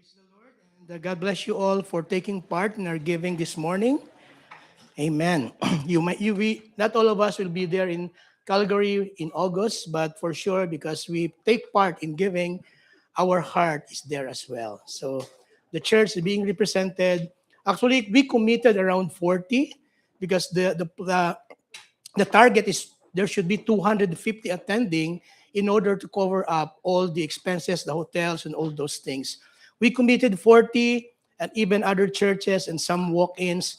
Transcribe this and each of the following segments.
Praise the Lord, and God bless you all for taking part in our giving this morning. Amen. We not all of us will be there in Calgary in August, but for sure because we take part in giving, our heart is there as well. So the church is being represented. Actually, we committed around 40 because the target is there should be 250 attending in order to cover up all the expenses, the hotels, and all those things. We committed 40, and even other churches and some walk-ins,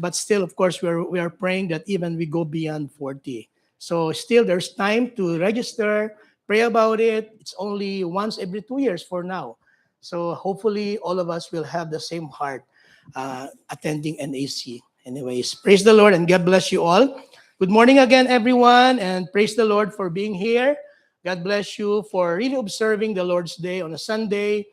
but still, of course, we are praying that even we go beyond 40. So still, there's time to register, pray about it. It's only once every 2 years for now. So hopefully, all of us will have the same heart attending NAC. Anyways, praise the Lord and God bless you all. Good morning again, everyone, and praise the Lord for being here. God bless you for really observing the Lord's Day on a Sunday.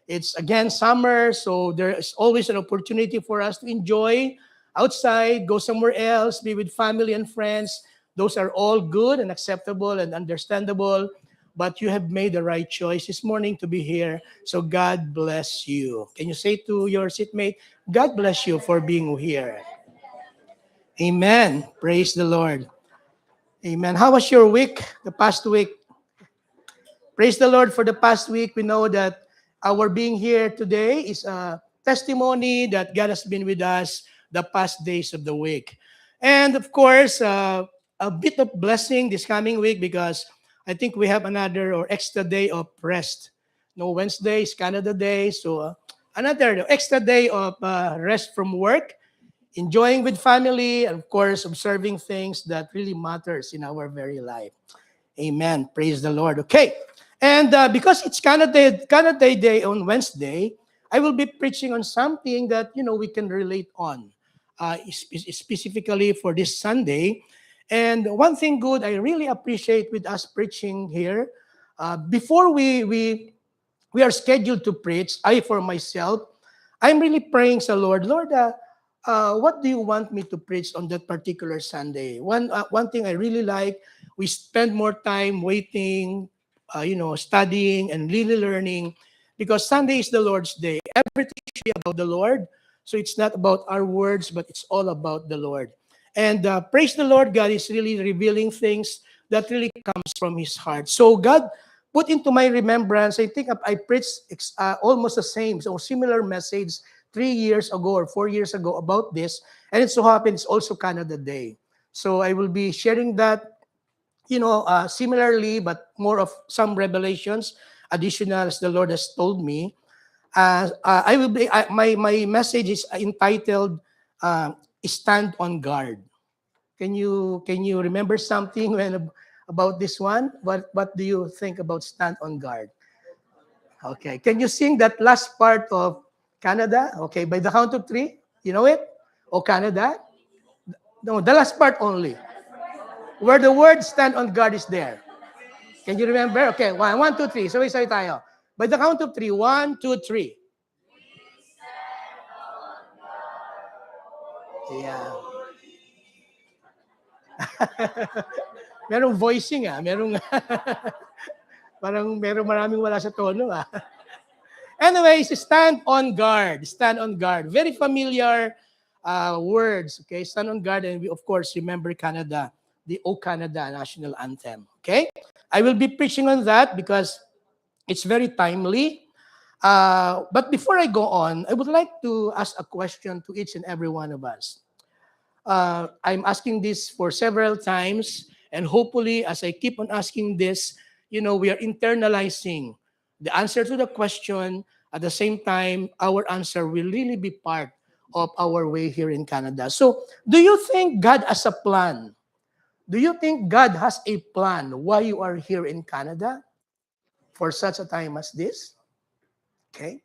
It's again summer, so there is always an opportunity for us to enjoy outside, go somewhere else, be with family and friends. Those are all good and acceptable and understandable. But you have made the right choice this morning to be here. So God bless you. Can you say to your seatmate, God bless you for being here? Amen. Praise the Lord. Amen. How was your week, the past week? Praise the Lord for the past week. We know that our being here today is a testimony that God has been with us the past days of the week. And of course, a bit of blessing this coming week because I think we have another or extra day of rest. No, Wednesday is Canada Day, so another extra day of rest from work, enjoying with family, and of course, observing things that really matters in our very life. Amen. Praise the Lord. Okay. And because it's Canada Day on Wednesday, I will be preaching on something that, we can relate on, specifically for this Sunday. And one thing good I really appreciate with us preaching here, before we are scheduled to preach, I for myself, I'm really praying sa Lord, Lord, what do you want me to preach on that particular Sunday? One thing I really like, we spend more time waiting, studying and really learning, because Sunday is the Lord's day. Everything should be about the Lord. So it's not about our words, but it's all about the Lord. And praise the Lord, God is really revealing things that really comes from His heart. So God put into my remembrance, I think I preached almost the same, so similar message 3 years ago or 4 years ago about this. And it so happens also Canada Day. So I will be sharing that, similarly, but more of some revelations, additional as the Lord has told me. I will be my message is entitled "Stand on Guard." Can you remember something about this one? What do you think about stand on guard? Okay, can you sing that last part of Canada? Okay, by the count of three, you know it? O Canada? No, the last part only. Where the word stand on guard is there. Can you remember? Okay, one, two, three. Sabay-sabay tayo. By the count of three. One, two, three. Yeah. Merong voicing merong parang merong maraming wala sa tono Anyways, stand on guard. Stand on guard. Very familiar words. Okay, stand on guard, and we of course remember Canada, the O Canada national anthem. Okay, I will be preaching on that because it's very timely. But before I go on, I would like to ask a question to each and every one of us. I'm asking this for several times, and hopefully, as I keep on asking this, we are internalizing the answer to the question. At the same time, our answer will really be part of our way here in Canada. So, do you think God has a plan? Do you think God has a plan why you are here in Canada for such a time as this? Okay.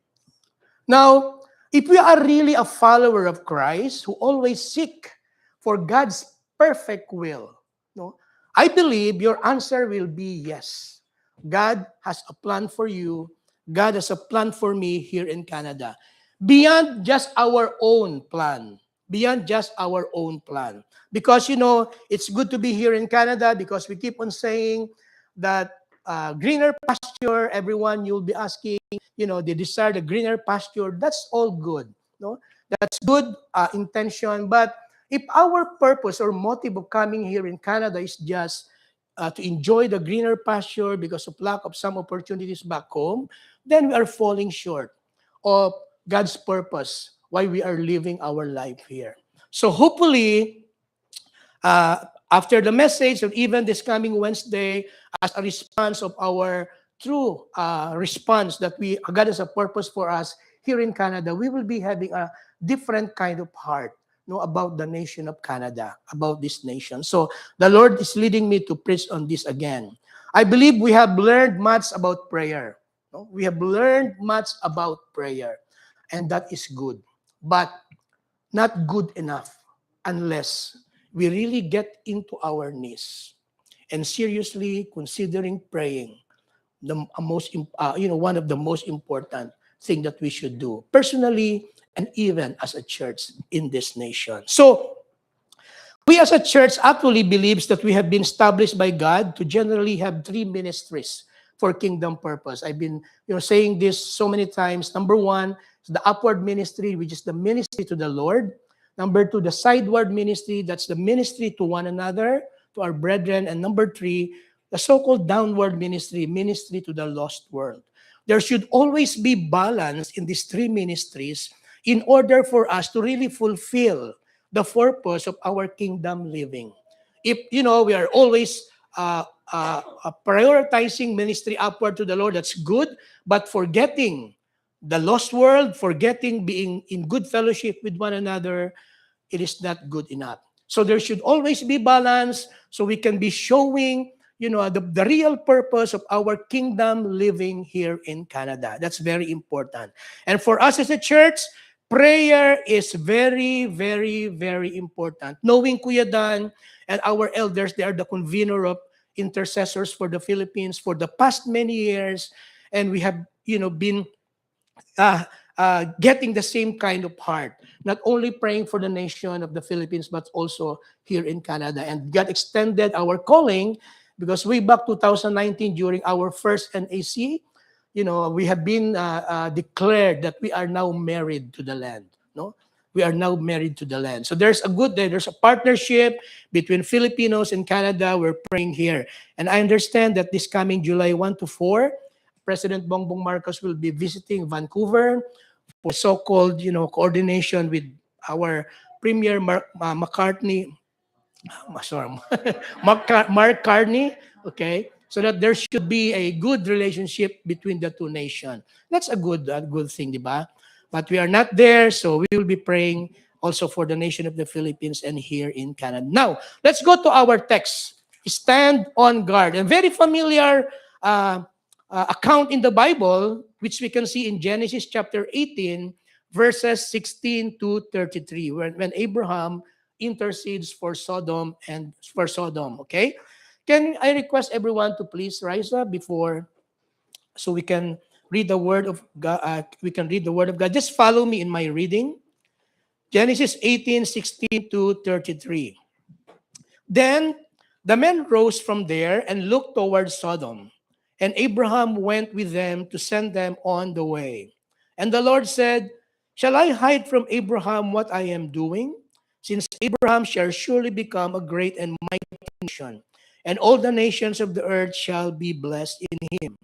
Now, if we are really a follower of Christ who always seek for God's perfect will, no, I believe your answer will be yes. God has a plan for you. God has a plan for me here in Canada. Beyond just our own plan. Beyond just our own plan. Because, it's good to be here in Canada because we keep on saying that greener pasture. Everyone, you'll be asking, they desire the greener pasture. That's all good. No, that's good intention. But if our purpose or motive of coming here in Canada is just to enjoy the greener pasture because of lack of some opportunities back home, then we are falling short of God's purpose, why we are living our life here. So hopefully, after the message of even this coming Wednesday, as a response of our true response that God has a purpose for us here in Canada, we will be having a different kind of heart, about the nation of Canada, about this nation. So the Lord is leading me to preach on this again. I believe we have learned much about prayer. We have learned much about prayer, and that is good. But not good enough unless we really get into our knees and seriously considering praying, one of the most important thing that we should do personally and even as a church in this nation. So we as a church actually believes that we have been established by God to generally have three ministries for kingdom purpose. I've been saying this so many times. Number one is the upward ministry, which is the ministry to the Lord. Number two, the sideward ministry, that's the ministry to one another, to our brethren. And number three, the so-called downward ministry, ministry to the lost world. There should always be balance in these three ministries in order for us to really fulfill the purpose of our kingdom living. If, we are always prioritizing ministry upward to the Lord, that's good, but forgetting the lost world, forgetting being in good fellowship with one another, it is not good enough. So there should always be balance so we can be showing, the real purpose of our kingdom living here in Canada. That's very important. And for us as a church, prayer is very, very, very important. Knowing Kuya Dan and our elders, they are the convener of intercessors for the Philippines for the past many years. And we have, been getting the same kind of heart, not only praying for the nation of the Philippines, but also here in Canada. And God extended our calling because way back 2019, during our first NAC, we have been declared that we are now married to the land. No, we are now married to the land. So there's a partnership between Filipinos and Canada. We're praying here, and I understand that this coming July 1 to 4, President Bongbong Marcos will be visiting Vancouver for so-called, coordination with our Premier McCartney. Sorry, Mark Carney, okay, so that there should be a good relationship between the two nations. That's a good thing, di ba? But we are not there, so we will be praying also for the nation of the Philippines and here in Canada. Now, let's go to our text. Stand on guard. A very familiar account in the Bible, which we can see in Genesis chapter 18, verses 16 to 33, when Abraham intercedes for Sodom. Okay, can I request everyone to please rise up before, so we can read the word of God. Just follow me in my reading. Genesis 18:16 to 33. Then the men rose from there and looked toward Sodom, and Abraham went with them to send them on the way. And the Lord said, "Shall I hide from Abraham what I am doing? Since Abraham shall surely become a great and mighty nation, and all the nations of the earth shall be blessed in him.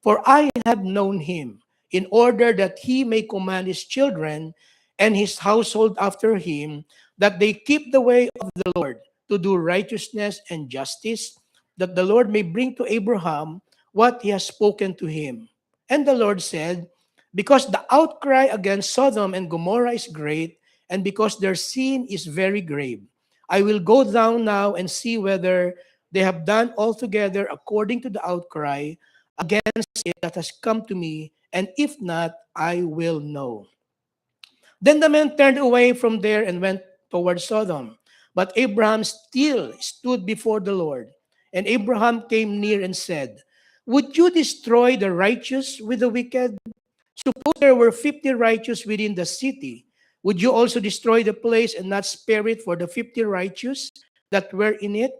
For I have known him, in order that he may command his children and his household after him, that they keep the way of the Lord, to do righteousness and justice, that the Lord may bring to Abraham what he has spoken to him." And the Lord said, "Because the outcry against Sodom and Gomorrah is great, and because their sin is very grave, I will go down now and see whether they have done altogether according to the outcry against it that has come to me, and if not, I will know." Then the men turned away from there and went toward Sodom. But Abraham still stood before the Lord. And Abraham came near and said, "Would you destroy the righteous with the wicked? Suppose there were 50 righteous within the city. Would you also destroy the place and not spare it for the 50 righteous that were in it?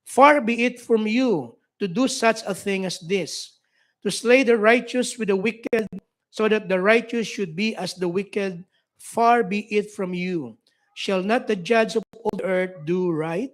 Far be it from you to do such a thing as this, to slay the righteous with the wicked, so that the righteous should be as the wicked. Far be it from you. Shall not the judge of all the earth do right?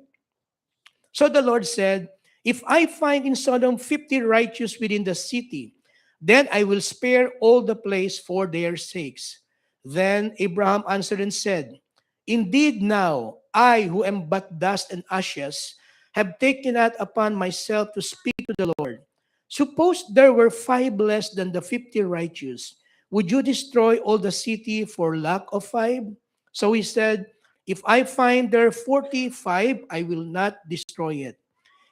So the Lord said, if I find in Sodom 50 righteous within the city, then I will spare all the place for their sakes. Then Abraham answered and said, indeed now, I who am but dust and ashes, have taken it upon myself to speak to the Lord. Suppose there were 5 less than the 50 righteous. Would you destroy all the city for lack of 5? So he said, if I find there 45, I will not destroy it.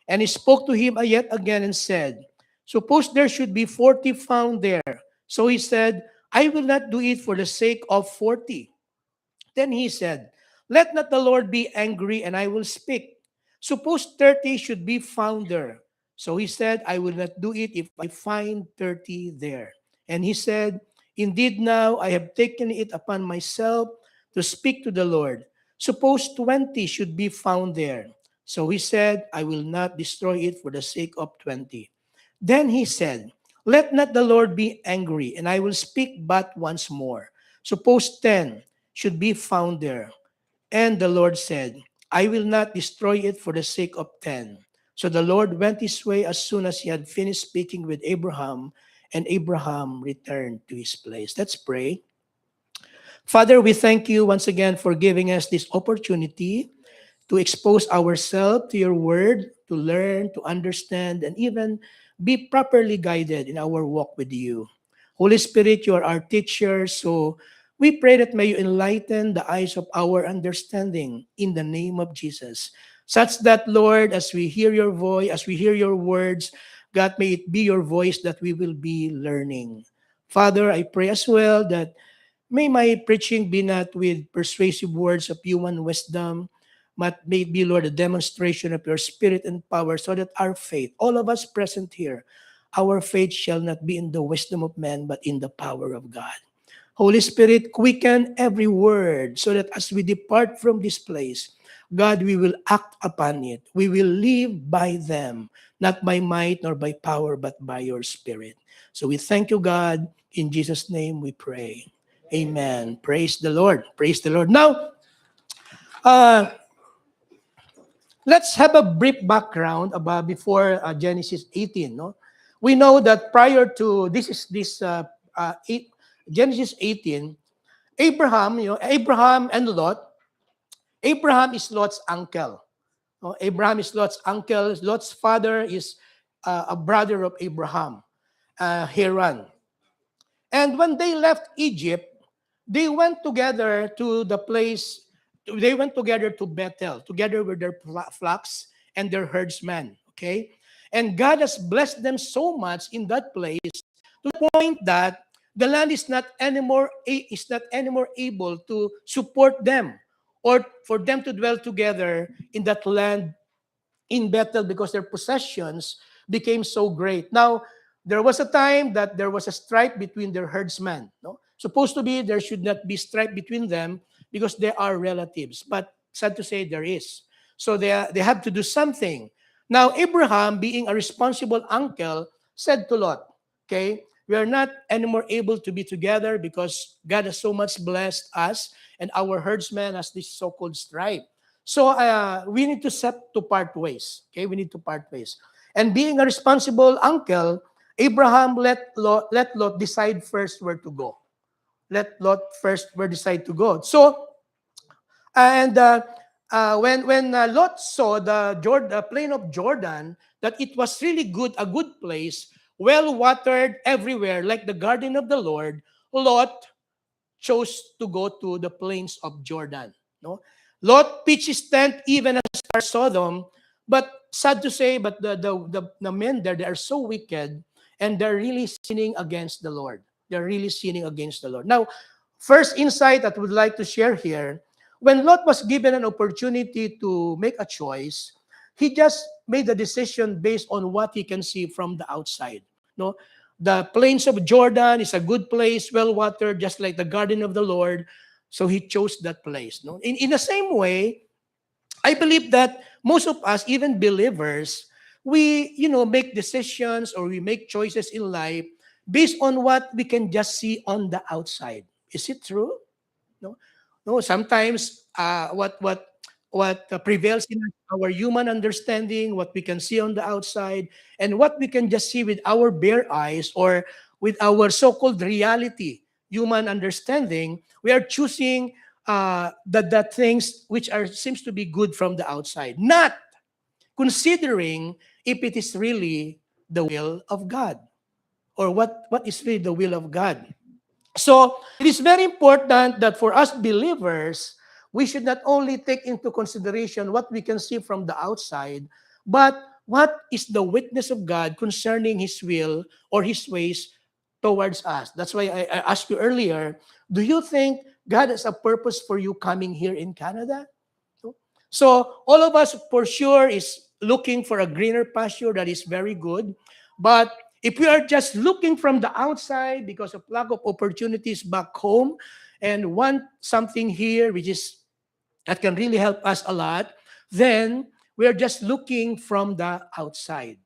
And he spoke to him yet again and said, suppose there should be 40 found there. So he said, I will not do it for the sake of 40. Then he said, let not the Lord be angry, and I will speak. Suppose 30 should be found there. So he said, I will not do it if I find 30 there. And he said, indeed now I have taken it upon myself to speak to the Lord. Suppose 20 should be found there. So he said, I will not destroy it for the sake of 20. Then he said, let not the Lord be angry, and I will speak but once more. Suppose 10 should be found there. And the Lord said, I will not destroy it for the sake of 10. So the Lord went his way as soon as he had finished speaking with Abraham, and Abraham returned to his place. Let's pray. Father, we thank you once again for giving us this opportunity to expose ourselves to your word, to learn, to understand, and even be properly guided in our walk with you. Holy Spirit, you are our teacher, so we pray that may you enlighten the eyes of our understanding in the name of Jesus. Such that, Lord, as we hear your voice, as we hear your words, God, may it be your voice that we will be learning. Father, I pray as well that may my preaching be not with persuasive words of human wisdom, but may it be, Lord, a demonstration of your spirit and power, so that our faith, all of us present here, our faith shall not be in the wisdom of man, but in the power of God. Holy Spirit, quicken every word, so that as we depart from this place, God, we will act upon it. We will live by them, not by might nor by power, but by your Spirit. So we thank you, God. In Jesus' name we pray. Amen. Praise the Lord. Praise the Lord. Now, uh, let's have a brief background about before Genesis 18. No, we know that prior to Genesis 18, Abraham, Abraham and Lot. Abraham is Lot's uncle. No, Abraham is Lot's uncle. Lot's father is a brother of Abraham, Haran. And when they left Egypt, they went together to the place, they went together to Bethel, together with their flocks and their herdsmen, okay? And God has blessed them so much in that place to the point that the land is not anymore able to support them or for them to dwell together in that land in Bethel because their possessions became so great. Now, there was a time that there was a strife between their herdsmen. No? Supposed to be there should not be strife between them because they are relatives. But sad to say, there is. So they have to do something. Now, Abraham, being a responsible uncle, said to Lot, okay, we are not anymore able to be together because God has so much blessed us and our herdsmen has this so-called strife. So we need to part ways. Okay, we need to part ways. And being a responsible uncle, Abraham let Lot decide first where to go. Let Lot first where decide to go. So, and when Lot saw the plain of Jordan, that it was really good, a good place, well watered everywhere, like the garden of the Lord, Lot chose to go to the plains of Jordan. No, Lot pitched his tent even as far as Sodom, but sad to say, but the men there, they are so wicked and they're really sinning against the Lord. They're really sinning against the Lord. Now, first insight that I would like to share here, when Lot was given an opportunity to make a choice, he just made the decision based on what he can see from the outside. No, the plains of Jordan is a good place, well watered, just like the garden of the Lord. So he chose that place. No, in the same way, I believe that most of us, even believers, we, make decisions or we make choices in life based on what we can just see on the outside. Is it true? No, no. Sometimes what prevails in our human understanding, what we can see on the outside, and what we can just see with our bare eyes or with our so-called reality, human understanding, we are choosing the things which are seems to be good from the outside, not considering if it is really the will of God or what is really the will of God. So it is very important that for us believers, we should not only take into consideration what we can see from the outside, but what is the witness of God concerning His will or His ways towards us. That's why I asked you earlier, do you think God has a purpose for you coming here in Canada? So all of us for sure is looking for a greener pasture that is very good. But if we are just looking from the outside because of lack of opportunities back home and want something here which is that can really help us a lot, then we are just looking from the outside.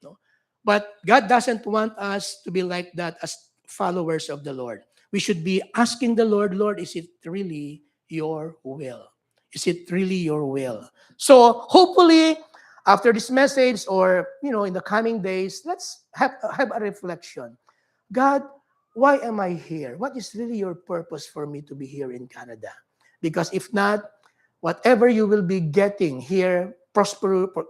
No? But God doesn't want us to be like that as followers of the Lord. We should be asking the Lord, Lord, is it really your will? Is it really your will? So hopefully, after this message or in the coming days, let's have a reflection. God, why am I here? What is really your purpose for me to be here in Canada? Because if not, whatever you will be getting here,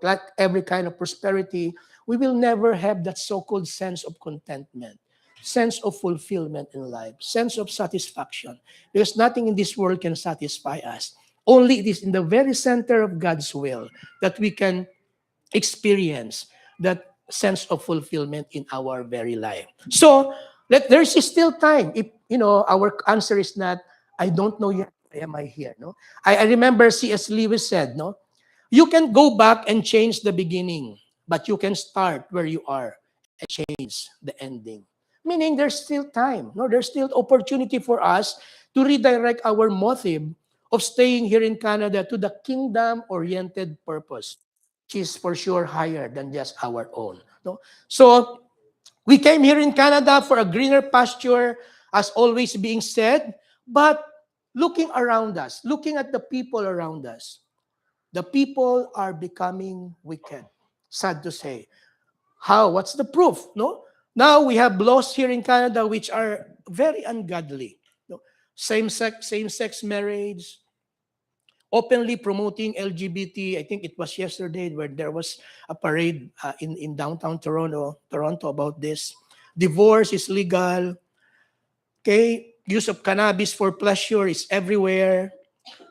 like every kind of prosperity, we will never have that so-called sense of contentment, sense of fulfillment in life, sense of satisfaction. Because nothing in this world can satisfy us. Only it is in the very center of God's will that we can experience that sense of fulfillment in our very life. So there's still time. If our answer is not, I don't know yet, why am I here? No, I remember C.S. Lewis said, no, you can go back and change the beginning, but you can start where you are and change the ending. Meaning there's still time. No, there's still opportunity for us to redirect our motive of staying here in Canada to the kingdom-oriented purpose, which is for sure higher than just our own. No? So we came here in Canada for a greener pasture, as always being said, but looking around us, looking at the people around us, the people are becoming wicked. Sad to say. How? What's the proof? No? Now we have laws here in Canada which are very ungodly. No? Same-sex marriage, openly promoting LGBT. I think it was yesterday where there was a parade in downtown Toronto about this. Divorce is legal. Okay, use of cannabis for pleasure is everywhere.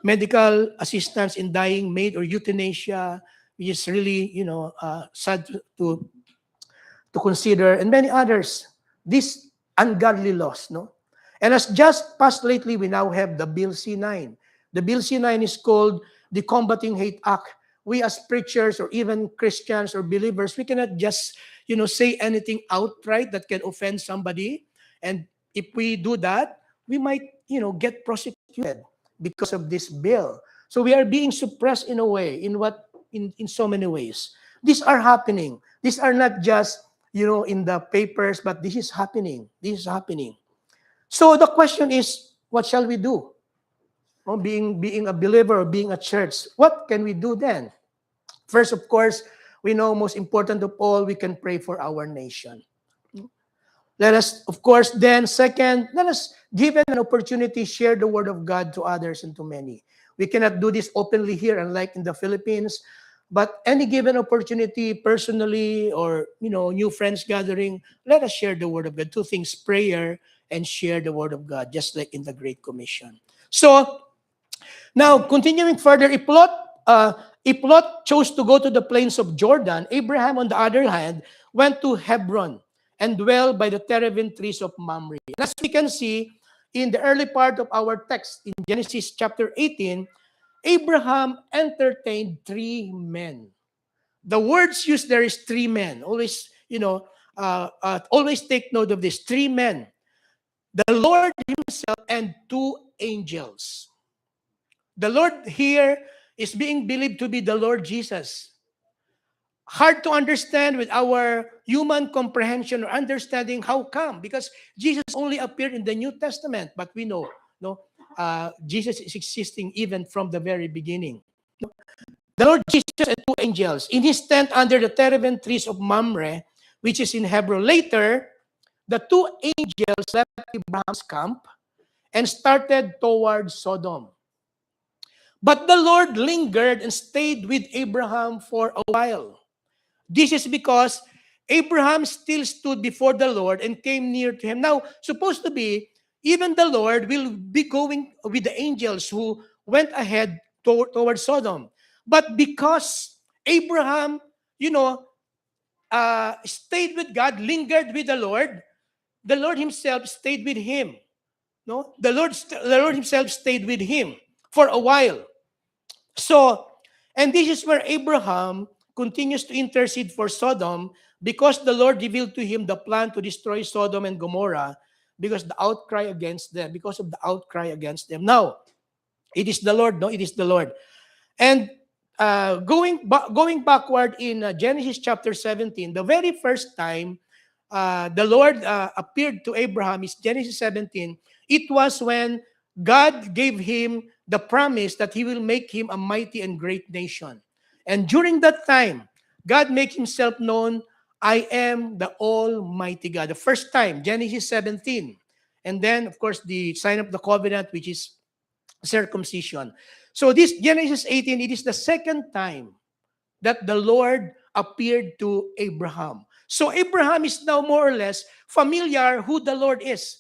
Medical assistance in dying maid or euthanasia, which is really sad to consider, and many others. These ungodly laws, no? And as just passed lately, we now have the Bill C-9. The Bill C-9 is called the Combating Hate Act. We as preachers or even Christians or believers, we cannot just, say anything outright that can offend somebody. And if we do that, we might, get prosecuted because of this bill. So we are being suppressed in a way, in so many ways. These are happening. These are not just, in the papers, but this is happening. This is happening. So the question is, what shall we do? Oh, being a believer or being a church, what can we do then? First, of course, we know most important of all, we can pray for our nation. Let us, of course, then second, let us give an opportunity, share the word of God to others and to many. We cannot do this openly here, unlike in the Philippines, but any given opportunity, personally or new friends gathering, let us share the word of God. Two things: prayer and share the word of God, just like in the Great Commission. So now, continuing further, if Lot chose to go to the plains of Jordan, Abraham, on the other hand, went to Hebron and dwelled by the terebinth trees of Mamre. And as we can see in the early part of our text in Genesis chapter 18, Abraham entertained three men. The words used there is three men. Always, always take note of this. Three men. The Lord himself and two angels. The Lord here is being believed to be the Lord Jesus. hard to understand with our human comprehension or understanding. How come? Because Jesus only appeared in the New Testament, but we know, no, Jesus is existing even from the very beginning. The Lord Jesus and two angels in his tent under the terebinth trees of Mamre, which is in Hebron. Later, the two angels left Abraham's camp and started towards Sodom. But the Lord lingered and stayed with Abraham for a while. This is because Abraham still stood before the Lord and came near to him. Now, supposed to be, even the Lord will be going with the angels who went ahead towards Sodom. But because Abraham, you know, stayed with God, lingered with the Lord himself stayed with him. No, the Lord himself stayed with him for a while. So, and this is where Abraham continues to intercede for Sodom because the Lord revealed to him the plan to destroy Sodom and Gomorrah because the outcry against them, because of the outcry against them. Now, it is the Lord, no, it is the Lord. And going backward in Genesis chapter 17, the very first time the Lord appeared to Abraham is Genesis 17. It was when God gave him the promise that he will make him a mighty and great nation. And during that time, God made himself known, I am the Almighty God. The first time, Genesis 17. And then, of course, the sign of the covenant, which is circumcision. So this Genesis 18, it is the second time that the Lord appeared to Abraham. So Abraham is now more or less familiar who the Lord is.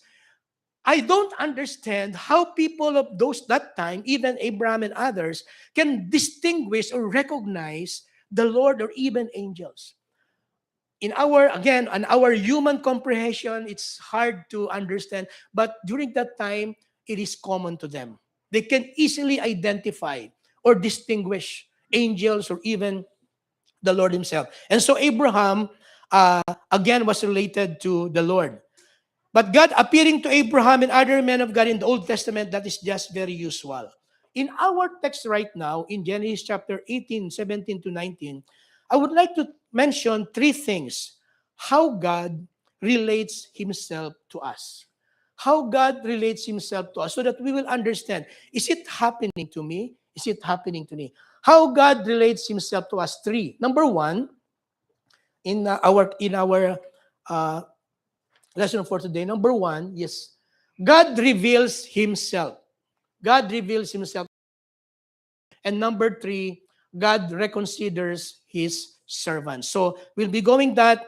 I don't understand how people of that time, even Abraham and others, can distinguish or recognize the Lord or even angels. In our human comprehension, it's hard to understand. But during that time, it is common to them. They can easily identify or distinguish angels or even the Lord himself. And so Abraham, again, was related to the Lord. But God appearing to Abraham and other men of God in the Old Testament, that is just very usual. In our text right now, in Genesis chapter 18, 17 to 19, I would like to mention three things. How God relates himself to us. How God relates himself to us so that we will understand, is it happening to me? Is it happening to me? How God relates himself to us. Three. Number one, in our uh, lesson for today, number one, yes, God reveals himself. God reveals himself. And number three, God reconsiders his servants. So we'll be going that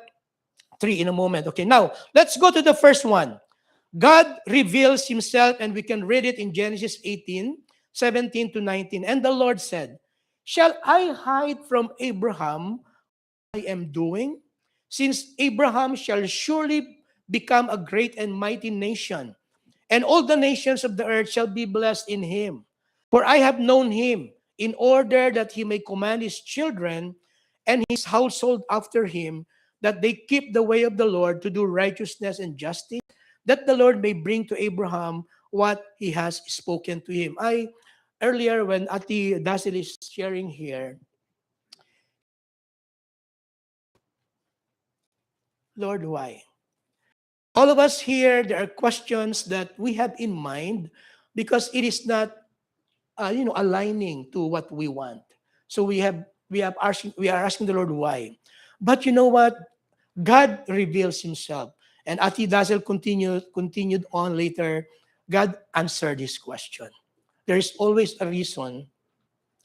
three in a moment. Okay, now let's go to the first one. God reveals himself, and we can read it in Genesis 18, 17 to 19. And the Lord said, shall I hide from Abraham what I am doing? Since Abraham shall surely become a great and mighty nation, and all the nations of the earth shall be blessed in him. For I have known him, in order that he may command his children and his household after him, that they keep the way of the Lord to do righteousness and justice, that the Lord may bring to Abraham what he has spoken to him. Earlier, when Ati Dasil is sharing here, Lord, why? All of us here, there are questions that we have in mind because it is not aligning to what we want. So we are asking the Lord why. But you know what? God reveals himself. And Ati Dazzle continued on later. God answered this question. There is always a reason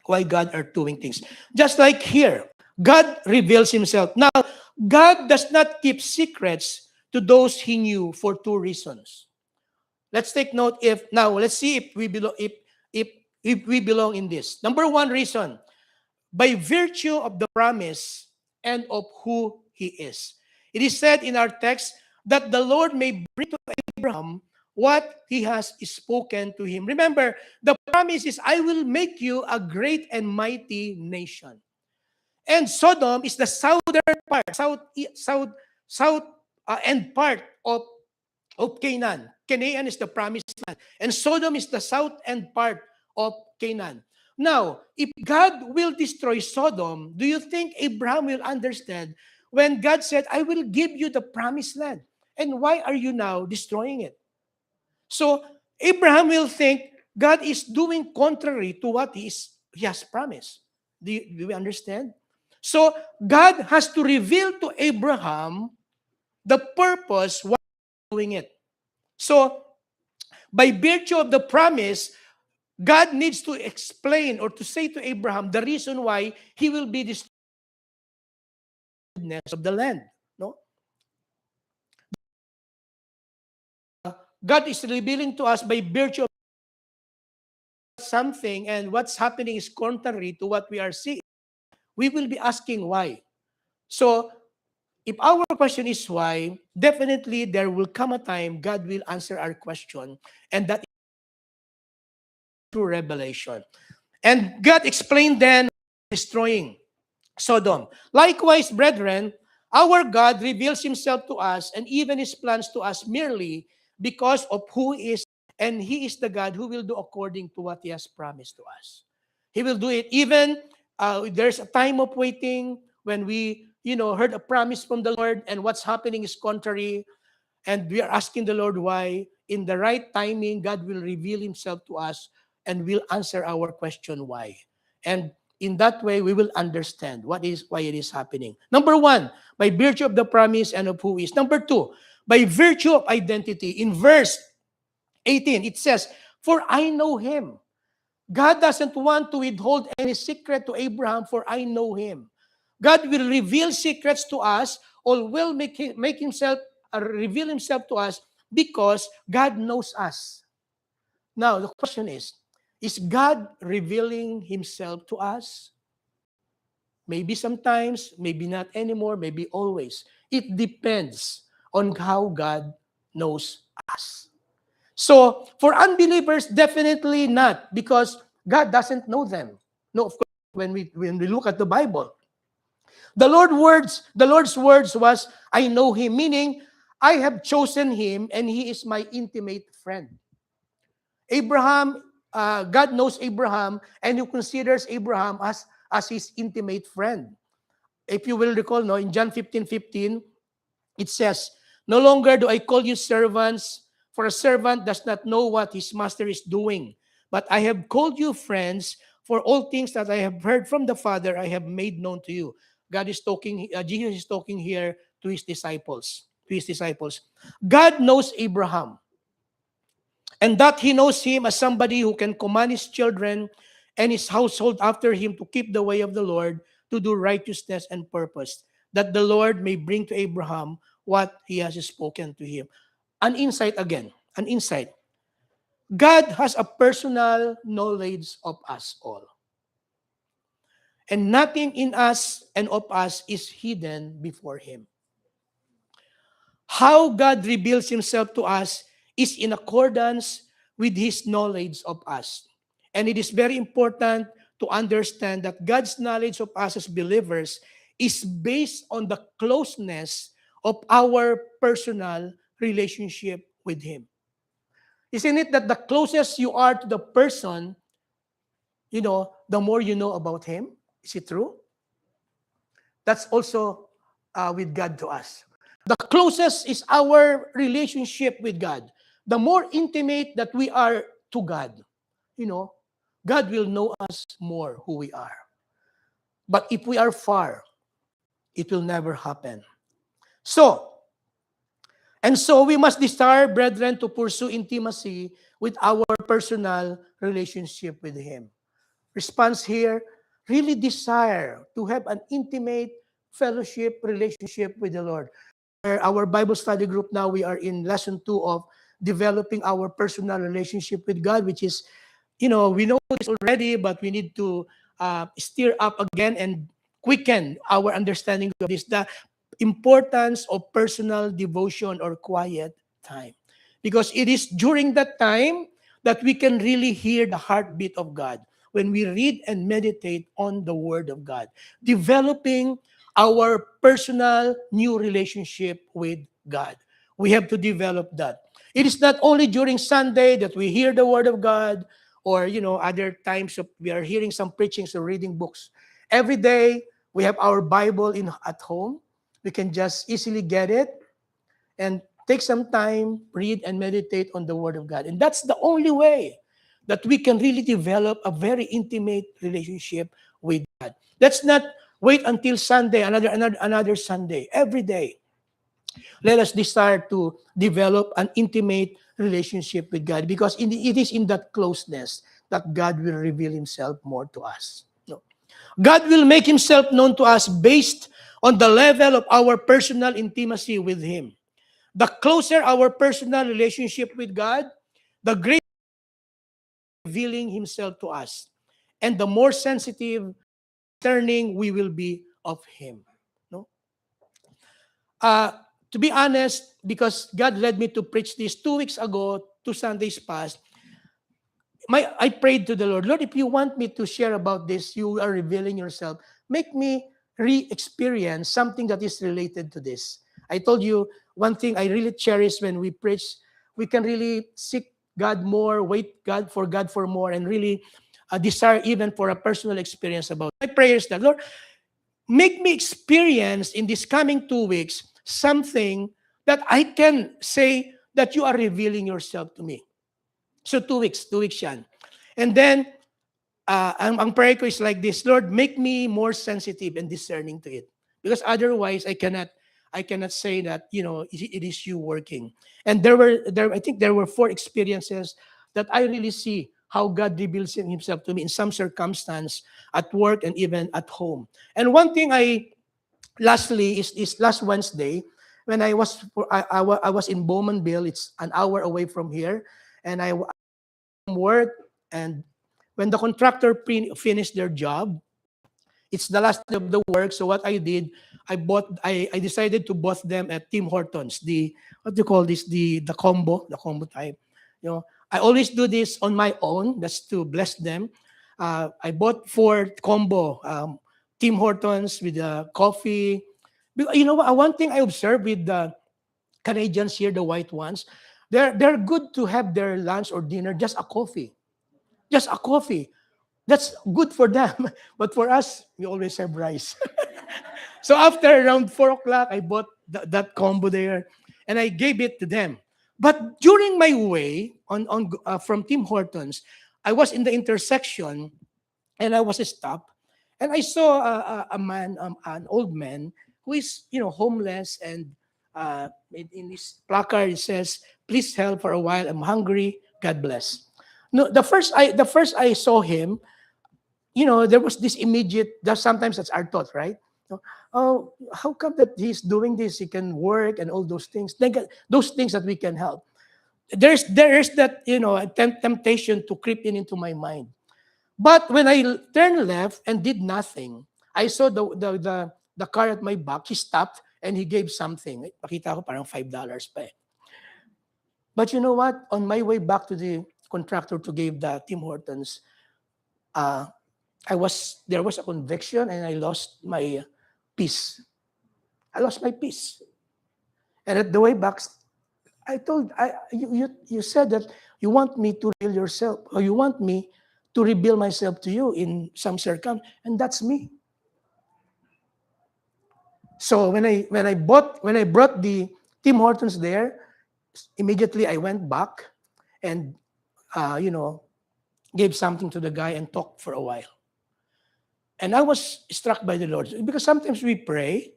why God are doing things. Just like here, God reveals himself. Now, God does not keep secrets to those he knew for two reasons. Let's take note let's see if we belong in this. Number one reason, by virtue of the promise and of who he is. It is said in our text that the Lord may bring to Abraham what he has spoken to him. Remember, the promise is, I will make you a great and mighty nation. And Sodom is the southern part, south end part of Canaan. Canaan is the promised land. And Sodom is the south end part of Canaan. Now, if God will destroy Sodom, do you think Abraham will understand when God said, I will give you the promised land? And why are you now destroying it? So Abraham will think God is doing contrary to what he has promised. Do we understand? So God has to reveal to Abraham the purpose why he's doing it. So by virtue of the promise, God needs to explain or to say to Abraham the reason why he will be the stewardess of the land. No? God is revealing to us by virtue of something, and what's happening is contrary to what we are seeing. We will be asking why. So, if our question is why, definitely there will come a time God will answer our question, and that is through revelation. And God explained then destroying Sodom. Likewise, brethren, our God reveals himself to us and even his plans to us merely because of who he is, and he is the God who will do according to what he has promised to us. He will do it even there's a time of waiting when we, heard a promise from the Lord and what's happening is contrary, and we are asking the Lord why. In the right timing, God will reveal himself to us and will answer our question why. And in that way, we will understand why it is happening. Number one, by virtue of the promise and of who is. Number two, by virtue of identity. In verse 18, it says, for I know him. God doesn't want to withhold any secret to Abraham, for I know him. God will reveal secrets to us, or will make himself reveal himself to us because God knows us. Now, the question is God revealing himself to us? Maybe sometimes, maybe not anymore, maybe always. It depends on how God knows us. So, for unbelievers, definitely not, because God doesn't know them. No, of course, when we look at the Bible, the Lord's words was, I know him, meaning I have chosen him and he is my intimate friend. Abraham, God knows Abraham and he considers Abraham as his intimate friend. If you will recall, no, in John 15:15, it says, no longer do I call you servants, for a servant does not know what his master is doing. But I have called you friends, for all things that I have heard from the Father I have made known to you. God is talking, Jesus is talking here to his disciples. God knows Abraham, and that he knows him as somebody who can command his children and his household after him to keep the way of the Lord, to do righteousness and purpose, that the Lord may bring to Abraham what he has spoken to him. An insight again, an insight. God has a personal knowledge of us all. And nothing in us and of us is hidden before him. How God reveals himself to us is in accordance with his knowledge of us. And it is very important to understand that God's knowledge of us as believers is based on the closeness of our personal relationship with him. Isn't it that the closest you are to the person, the more you know about him? Is it true? That's also with God to us. The closest is our relationship with God. The more intimate that we are to God, God will know us more who we are. But if we are far, it will never happen. So we must desire, brethren, to pursue intimacy with our personal relationship with him. Response here, really desire to have an intimate fellowship, relationship with the Lord. Our Bible study group now, we are in lesson 2 of developing our personal relationship with God, which is, we know this already, but we need to stir up again and quicken our understanding of this, the importance of personal devotion or quiet time. Because it is during that time that we can really hear the heartbeat of God when we read and meditate on the Word of God, developing our personal new relationship with God. We have to develop that. It is not only during Sunday that we hear the Word of God, or other times of we are hearing some preachings or reading books. Every day we have our Bible in at home. We can just easily get it and take some time, read and meditate on the Word of God. And that's the only way that we can really develop a very intimate relationship with God. Let's not wait until Sunday, another Sunday. Every day, let us desire to develop an intimate relationship with God, because it is in that closeness that God will reveal Himself more to us. No. God will make Himself known to us based on the level of our personal intimacy with Him. The closer our personal relationship with God, the greater revealing Himself to us, and the more sensitive, turning we will be of Him. No? Uh, to be honest, because God led me to preach this 2 weeks ago, 2 Sundays past, I prayed to the Lord, Lord, if you want me to share about this, you are revealing yourself. Make me re-experience something that is related to this. I told you one thing I really cherish when we preach, we can really seek God more, wait God for more, and really desire even for a personal experience about it. My prayer is that, Lord, make me experience in this coming 2 weeks something that I can say that you are revealing yourself to me. So 2 weeks yan. And then, ang prayer ko is like this, Lord, make me more sensitive and discerning to it. Because otherwise, I cannot say that, it is you working. And I think there were 4 experiences that I really see how God reveals Himself to me in some circumstance at work and even at home. And one thing lastly is last Wednesday, when I was in Bowmanville. It's an hour away from here, and I work, and when the contractor finished their job, it's the last day of the work. So what I did, I decided to bought them at Tim Hortons, the what do you call this, the combo type. I always do this on my own. That's to bless them. I bought 4 combo Tim Hortons with coffee. One thing I observed with the Canadians here, the white ones, they're good to have their lunch or dinner just a coffee. Just a coffee. That's good for them. But for us, we always have rice. So after around 4 o'clock, I bought that combo there and I gave it to them. But during my way from Tim Hortons, I was in the intersection and I was stopped. And I saw a man, an old man, who is, homeless, and in his placard it says, "Please help for a while. I'm hungry. God bless." No, the first I saw him, there was this immediate. Sometimes that's our thought, right? Oh, how come that he's doing this? He can work and all those things. Those things that we can help. There is that temptation to creep into my mind. But when I turned left and did nothing, I saw the car at my back. He stopped and he gave something. Pakita ko parang $5 pa eh. But you know what? On my way back to the contractor to give the Tim Hortons, there was a conviction and I lost my peace. I lost my peace. And at the way back, you said that you want me to reveal yourself, or you want me to reveal myself to you in some circumstance, and that's me. So when I brought the Tim Hortons there, immediately I went back and gave something to the guy and talked for a while. And I was struck by the Lord, because sometimes we pray,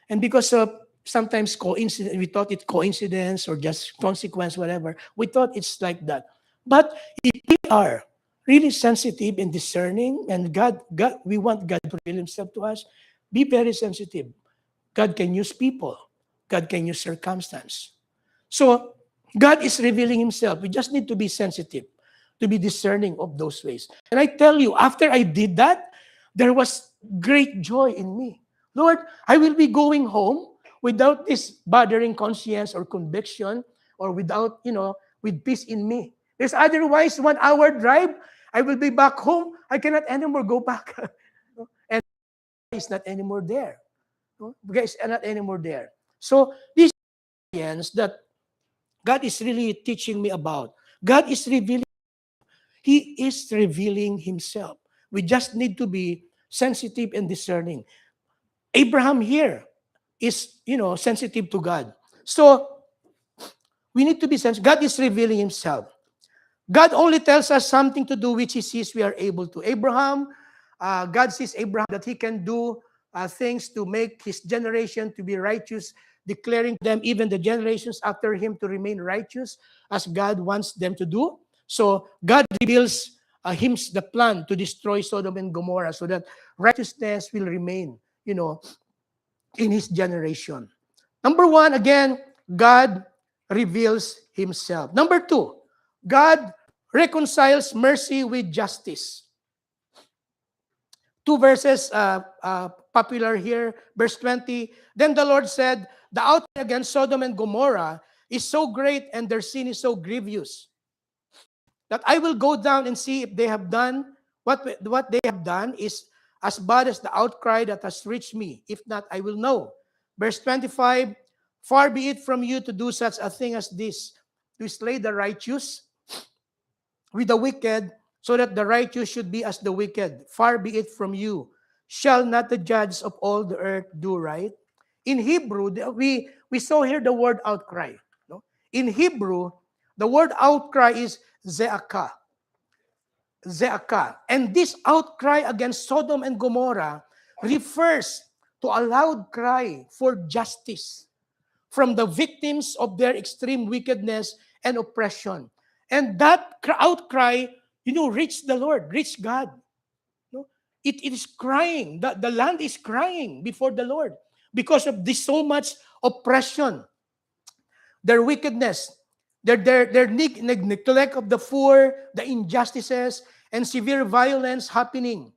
and because of sometimes coincidence, we thought it coincidence or just consequence, whatever. We thought it's like that. But if we are really sensitive and discerning, and we want God to reveal Himself to us, be very sensitive. God can use people. God can use circumstance. So God is revealing Himself. We just need to be sensitive, to be discerning of those ways. And I tell you, after I did that, there was great joy in me. Lord, I will be going home without this bothering conscience or conviction, or without, with peace in me. Because otherwise, 1 hour drive, I will be back home. I cannot anymore go back. And it's not anymore there. Guys, not anymore there. So this experience that God is really teaching me about. God is revealing. He is revealing himself. We just need to be sensitive and discerning. Abraham here is, sensitive to God. So we need to be sensitive. God is revealing himself. God only tells us something to do which he sees we are able to. God sees Abraham that he can do things to make his generation to be righteous, declaring them, even the generations after him, to remain righteous as God wants them to do. So God reveals him the plan to destroy Sodom and Gomorrah so that righteousness will remain, in his generation. Number one, again, God reveals himself. Number two, God reconciles mercy with justice. Two verses popular here. Verse 20, then the Lord said, the outcry against Sodom and Gomorrah is so great and their sin is so grievous that I will go down and see if they have done, what they have done is as bad as the outcry that has reached me. If not, I will know. Verse 25, far be it from you to do such a thing as this, to slay the righteous with the wicked, so that the righteous should be as the wicked. Far be it from you. Shall not the judge of all the earth do right? In Hebrew, we saw here the word outcry. No? In Hebrew, the word outcry is ze'akah. Ze'akah. And this outcry against Sodom and Gomorrah refers to a loud cry for justice from the victims of their extreme wickedness and oppression. And that outcry, reached the Lord, reached God. No? It is crying. The land is crying before the Lord because of this so much oppression, their wickedness, their neglect of the poor, the injustices, and severe violence happening.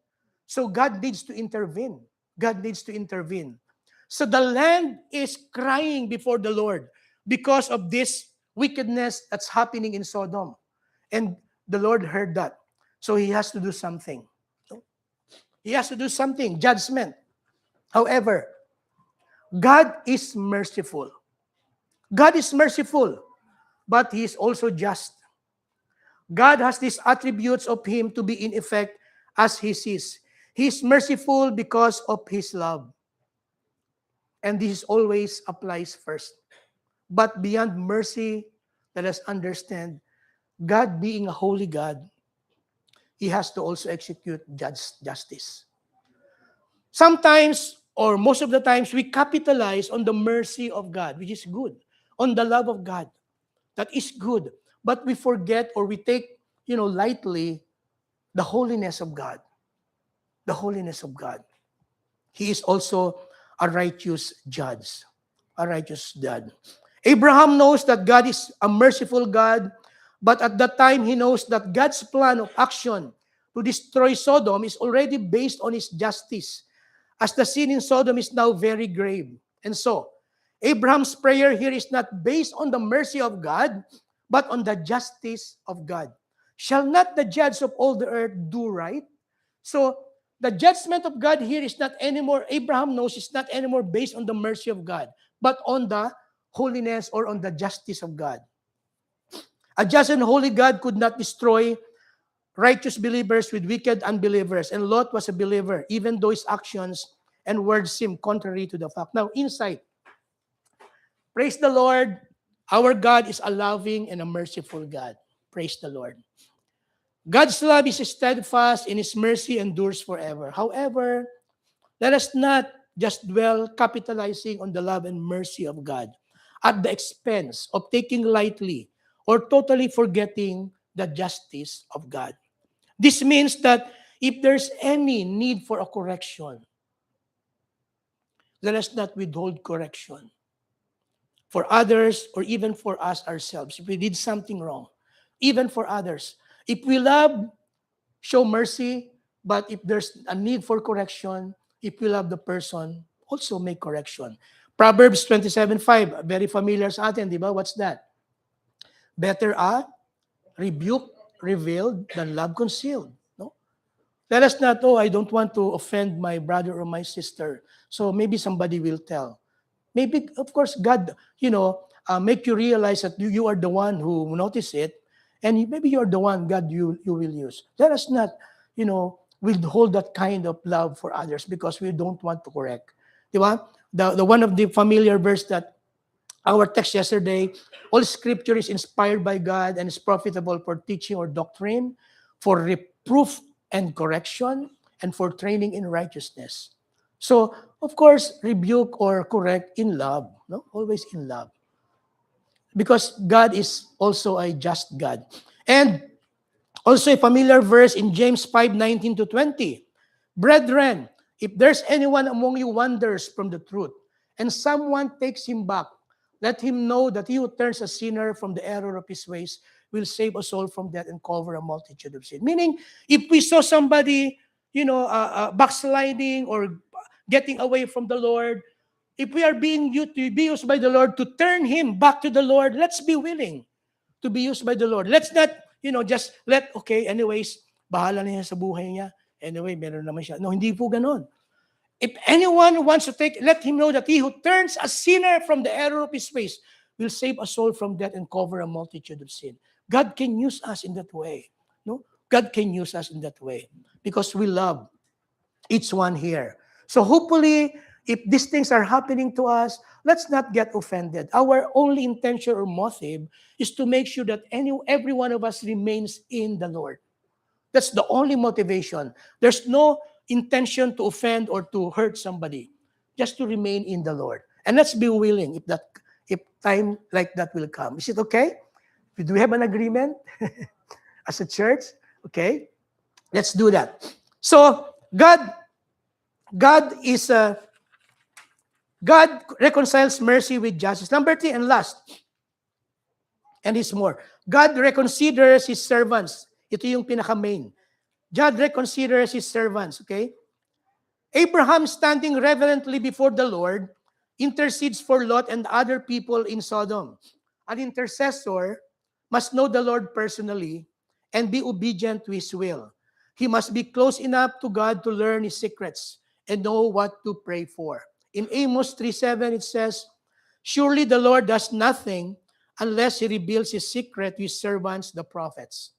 So God needs to intervene. God needs to intervene. So the land is crying before the Lord because of this wickedness that's happening in Sodom. And the Lord heard that. So he has to do something. He has to do something, judgment. However, God is merciful. God is merciful, but he is also just. God has these attributes of him to be in effect as he sees. He is merciful because of his love. And this always applies first. But beyond mercy, let us understand, God being a holy God, he has to also execute justice. Sometimes, or most of the times, we capitalize on the mercy of God, which is good, on the love of God. That is good. But we forget or we take, lightly the holiness of God. The holiness of God. He is also a righteous judge. A righteous judge. Abraham knows that God is a merciful God, but at that time he knows that God's plan of action to destroy Sodom is already based on his justice, as the sin in Sodom is now very grave. And so, Abraham's prayer here is not based on the mercy of God, but on the justice of God. Shall not the judge of all the earth do right? So, the judgment of God here is not anymore, Abraham knows, it's not anymore based on the mercy of God, but on the holiness or on the justice of God. A just and holy God could not destroy righteous believers with wicked unbelievers. And Lot was a believer, even though his actions and words seem contrary to the fact. Now, insight. Praise the Lord. Our God is a loving and a merciful God. Praise the Lord. God's love is steadfast and his mercy endures forever. However, let us not just dwell capitalizing on the love and mercy of God at the expense of taking lightly or totally forgetting the justice of God. This means that if there's any need for a correction, let us not withhold correction for others or even for us ourselves. If we did something wrong, even for others. If we love, show mercy, but if there's a need for correction, if we love the person, also make correction. Proverbs 27:5, very familiar sa atin, di ba? What's that? Better a rebuke revealed than love concealed. No? Let us not, I don't want to offend my brother or my sister, so maybe somebody will tell. Maybe, of course, God, make you realize that you are the one who noticed it, And maybe you're the one God you will use. Let us not, withhold that kind of love for others because we don't want to correct. Di ba? The one of the familiar verse that our text yesterday, all scripture is inspired by God and is profitable for teaching or doctrine, for reproof and correction, and for training in righteousness. So, of course, rebuke or correct in love, no? Always in love. Because God is also a just God. And also a familiar verse in James 5:19 to 20. Brethren, if there's anyone among you wanders from the truth, and someone takes him back, let him know that he who turns a sinner from the error of his ways will save a soul from death and cover a multitude of sin. Meaning, if we saw somebody, backsliding or getting away from the Lord, if we are being used to be used by the Lord to turn him back to the Lord, let's be willing to be used by the Lord. Let's not, just okay, anyways, bahala na niya sa buhay niya. Anyway, meron naman siya. No, hindi po ganon. If anyone wants to let him know that he who turns a sinner from the error of his ways will save a soul from death and cover a multitude of sin. God can use us in that way. No? God can use us in that way because we love each one here. So hopefully, if these things are happening to us, let's not get offended. Our only intention or motive is to make sure that every one of us remains in the Lord. That's the only motivation. There's no intention to offend or to hurt somebody, just to remain in the Lord. And let's be willing if time like that will come. Is it okay? Do we have an agreement as a church? Okay, let's do that. So God reconciles mercy with justice. Number 3 and last, and is more. God reconsiders His servants. Ito yung pinaka-main. God reconsiders His servants, okay? Abraham, standing reverently before the Lord, intercedes for Lot and other people in Sodom. An intercessor must know the Lord personally and be obedient to His will. He must be close enough to God to learn His secrets and know what to pray for. In Amos 3:7, it says, surely the Lord does nothing unless He reveals His secret to His servants, the prophets.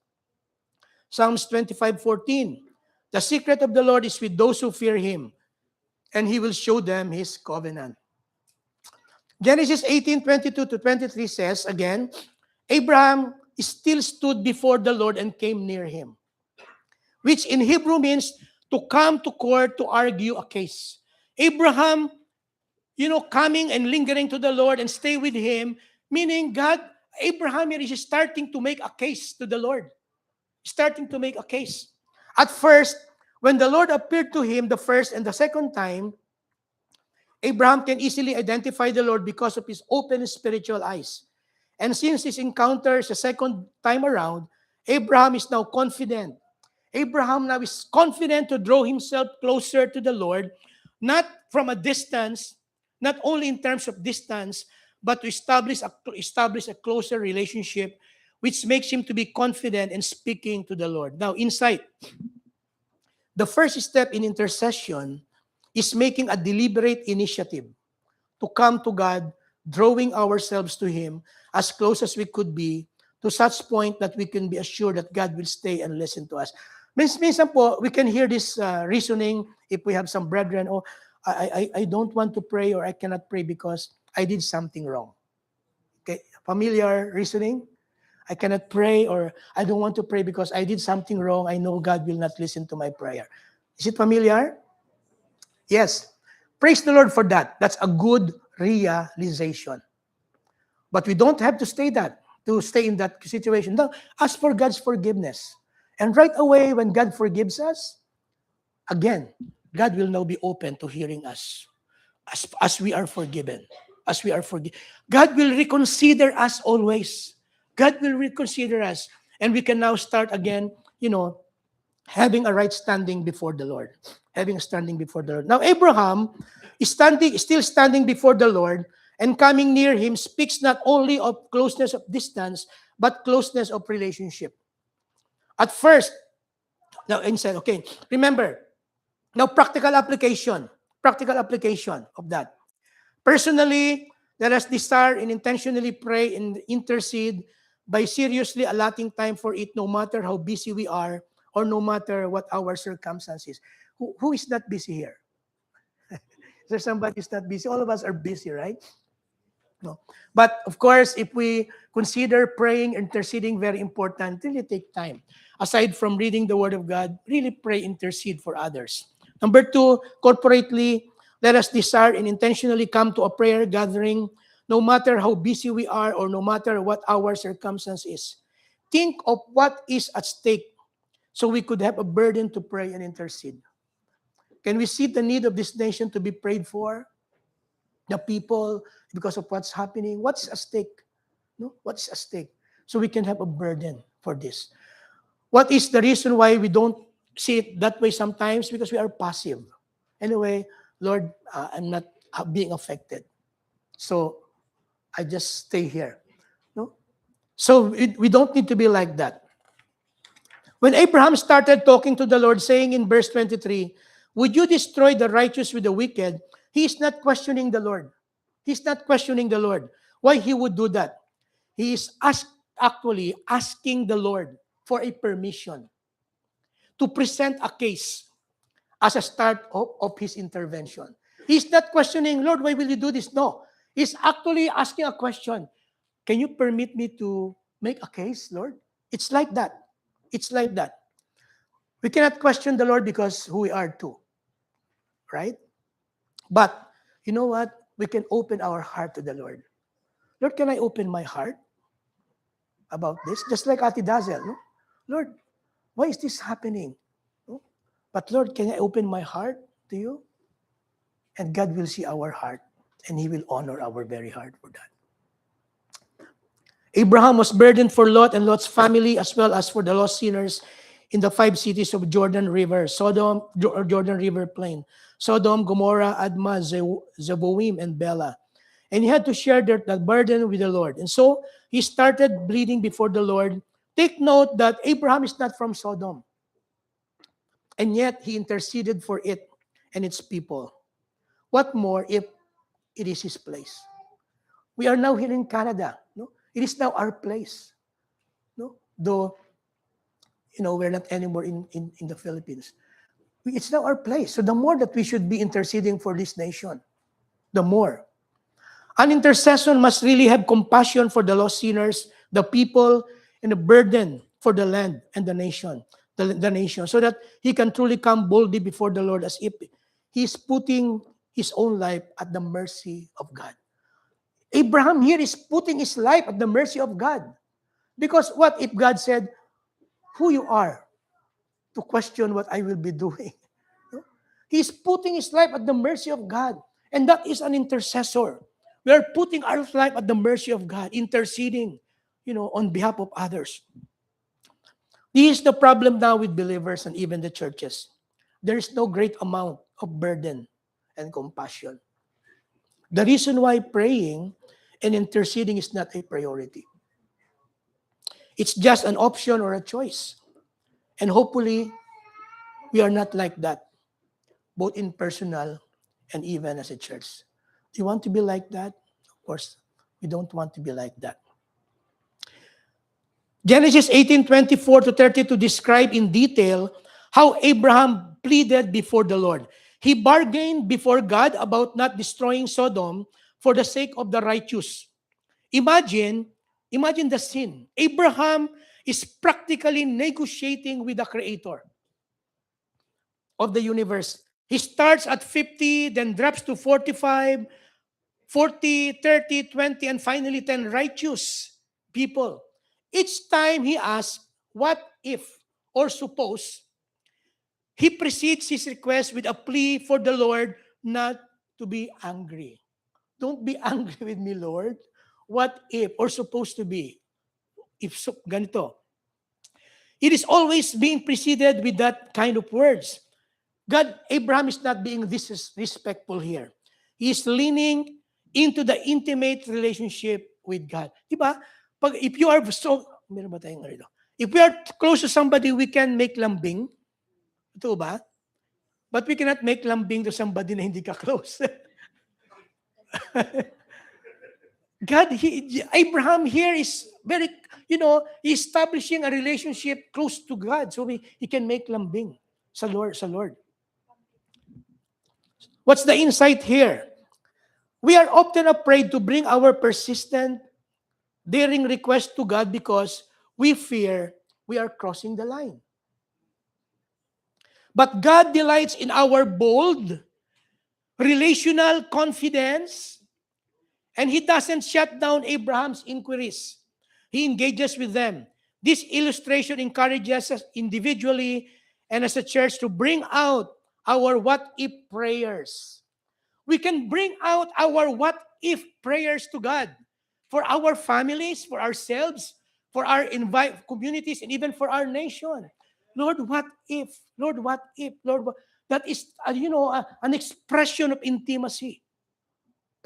Psalms 25:14, the secret of the Lord is with those who fear Him, and He will show them His covenant. Genesis 18:22 to 23 says, again, Abraham still stood before the Lord and came near Him, which in Hebrew means to come to court to argue a case. Abraham, coming and lingering to the Lord and stay with Him, meaning Abraham here is starting to make a case to the Lord. Starting to make a case. At first, when the Lord appeared to him the first and the second time, Abraham can easily identify the Lord because of his open spiritual eyes. And since his encounters the second time around, Abraham is now confident. Abraham now is confident to draw himself closer to the Lord, not from a distance, not only in terms of distance, but to establish a closer relationship, which makes him to be confident in speaking to the Lord. Now, insight. The first step in intercession is making a deliberate initiative to come to God, drawing ourselves to Him as close as we could be, to such point that we can be assured that God will stay and listen to us. Minsan po, we can hear this reasoning if we have some brethren, I don't want to pray or I cannot pray because I did something wrong. Okay, familiar reasoning? I cannot pray or I don't want to pray because I did something wrong. I know God will not listen to my prayer. Is it familiar? Yes. Praise the Lord for that. That's a good realization. But we don't have to stay in that situation. No, ask for God's forgiveness. And right away, when God forgives us, again, God will now be open to hearing us as we are forgiven. As we are forgiven. God will reconsider us always. God will reconsider us. And we can now start again, having a right standing before the Lord. Having a standing before the Lord. Now, Abraham is still standing before the Lord, and coming near Him speaks not only of closeness of distance, but closeness of relationship. At first, now, instead, okay, remember, now practical application of that. Personally, let us desire and intentionally pray and intercede by seriously allotting time for it, no matter how busy we are or no matter what our circumstances. Who is not busy here? Is there somebody who's not busy? All of us are busy, right? No. But of course, if we consider praying, interceding very important, really take time. Aside from reading the Word of God, really pray, intercede for others. Number two, corporately, let us desire and intentionally come to a prayer gathering, no matter how busy we are or no matter what our circumstance is. Think of what is at stake so we could have a burden to pray and intercede. Can we see the need of this nation to be prayed for? The people, because of what's happening, what's at stake? No? What's at stake? So we can have a burden for this. What is the reason why we don't see it that way sometimes? Because we are passive. Anyway, Lord, I'm not being affected. So I just stay here. No? So we don't need to be like that. When Abraham started talking to the Lord, saying in verse 23, would you destroy the righteous with the wicked? He is not questioning the Lord. He's not questioning the Lord. Why he would do that? He is actually asking the Lord for a permission to present a case as a start of his intervention. He's not questioning, Lord, why will you do this? No. He's actually asking a question. Can you permit me to make a case, Lord? It's like that. It's like that. We cannot question the Lord because who we are too. Right? But you know what? We can open our heart to the Lord. Lord, can I open my heart about this? Just like Ate Dazel. No? Lord, why is this happening? No? But Lord, can I open my heart to you? And God will see our heart and He will honor our very heart for that. Abraham was burdened for Lot and Lot's family as well as for the lost sinners in the 5 cities of Jordan River, Jordan River Plain, Sodom, Gomorrah, Admah, Zeboim, and Bela. And he had to share that burden with the Lord. And so he started bleeding before the Lord. Take note that Abraham is not from Sodom. And yet he interceded for it and its people. What more if it is his place? We are now here in Canada. No? It is now our place. No? Though, we're not anymore in the Philippines. It's now our place. So the more that we should be interceding for this nation, the more. An intercession must really have compassion for the lost sinners, the people, and a burden for the land and the nation, the nation, so that he can truly come boldly before the Lord as if he's putting his own life at the mercy of God. Abraham here is putting his life at the mercy of God. Because what if God said, who you are to question what I will be doing? He's putting his life at the mercy of God. And that is an intercessor. We are putting our life at the mercy of God, interceding, on behalf of others. This is the problem now with believers and even the churches. There is no great amount of burden and compassion. The reason why praying and interceding is not a priority. It's just an option or a choice. And hopefully, we are not like that, both in personal and even as a church. Do you want to be like that? Of course, we don't want to be like that. Genesis 18:24-32 describe in detail how Abraham pleaded before the Lord. He bargained before God about not destroying Sodom for the sake of the righteous. Imagine the scene. Abraham is practically negotiating with the Creator of the universe. He starts at 50, then drops to 45, 40, 30, 20, and finally 10 righteous people. Each time he asks, what if, or suppose, he precedes his request with a plea for the Lord not to be angry. Don't be angry with me, Lord. What if, or supposed to be? If so, ganito. It is always being preceded with that kind of words. Abraham is not being disrespectful here. He is leaning into the intimate relationship with God. Diba? If you are so, meron ba tayong rito? If we are close to somebody, we can make lambing. Ito ba? But we cannot make lambing to somebody na hindi ka close. Abraham here is very, he's establishing a relationship close to God so he can make lambing sa Lord. What's the insight here? We are often afraid to bring our persistent, daring request to God because we fear we are crossing the line. But God delights in our bold, relational confidence, and He doesn't shut down Abraham's inquiries. He engages with them. This illustration encourages us individually and as a church to bring out our what if prayers. We can bring out our what if prayers to God for our families, for ourselves, for our communities, and even for our nation. Lord, what if? Lord, what if? Lord, that is, an expression of intimacy.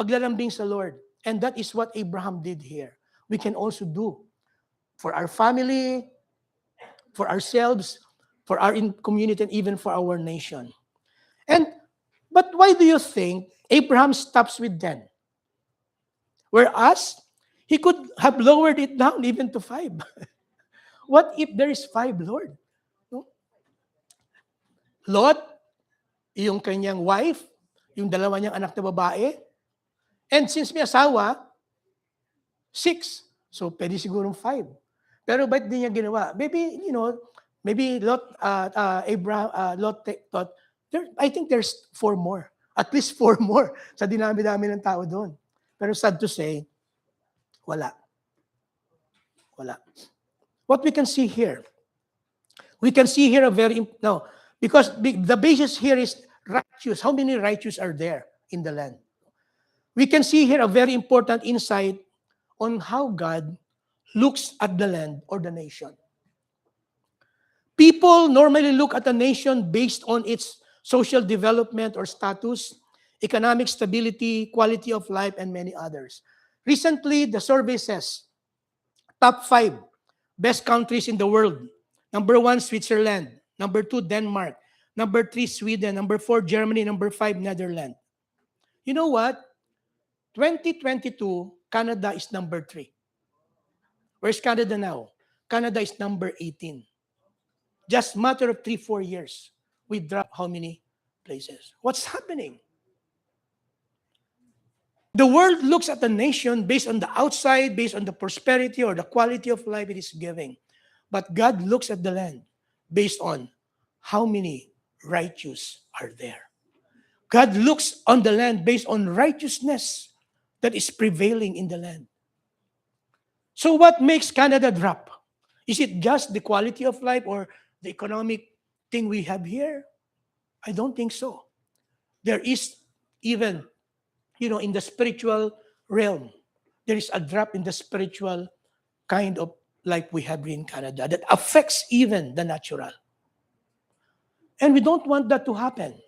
Paglalambing sa Lord. And that is what Abraham did here. We can also do for our family, for ourselves, for our community, and even for our nation. But why do you think Abraham stops with 10? Whereas, he could have lowered it down even to 5. What if there is 5, Lord? No? Lot, yung kanyang wife, yung dalawa niyang anak na babae, and since may asawa, 6. So, pwede sigurong 5. Pero ba't di niya ginawa? Maybe Lot, Abraham, Lot thought, I think there's 4 more. At least 4 more sa dinami-dami ng tao doon. Pero sad to say, wala. What we can see here, because the basis here is righteous. How many righteous are there in the land? We can see here a very important insight on how God looks at the land or the nation. People normally look at a nation based on its social development or status, economic stability, quality of life, and many others. Recently, the survey says, top 5 best countries in the world. Number 1, Switzerland. Number 2, Denmark. Number 3, Sweden. Number 4, Germany. Number 5, Netherlands. You know what? 2022, Canada is number 3. Where's Canada now? Canada is number 18. Just matter of 3-4 years, we drop how many places? What's happening? The world looks at the nation based on the outside, based on the prosperity or the quality of life it is giving. But God looks at the land based on how many righteous are there. God looks on the land based on righteousness that is prevailing in the land. So what makes Canada drop? Is it just the quality of life or the economic thing we have here? I don't think so. There is even, in the spiritual realm, there is a drop in the spiritual kind of life we have in Canada that affects even the natural. And we don't want that to happen.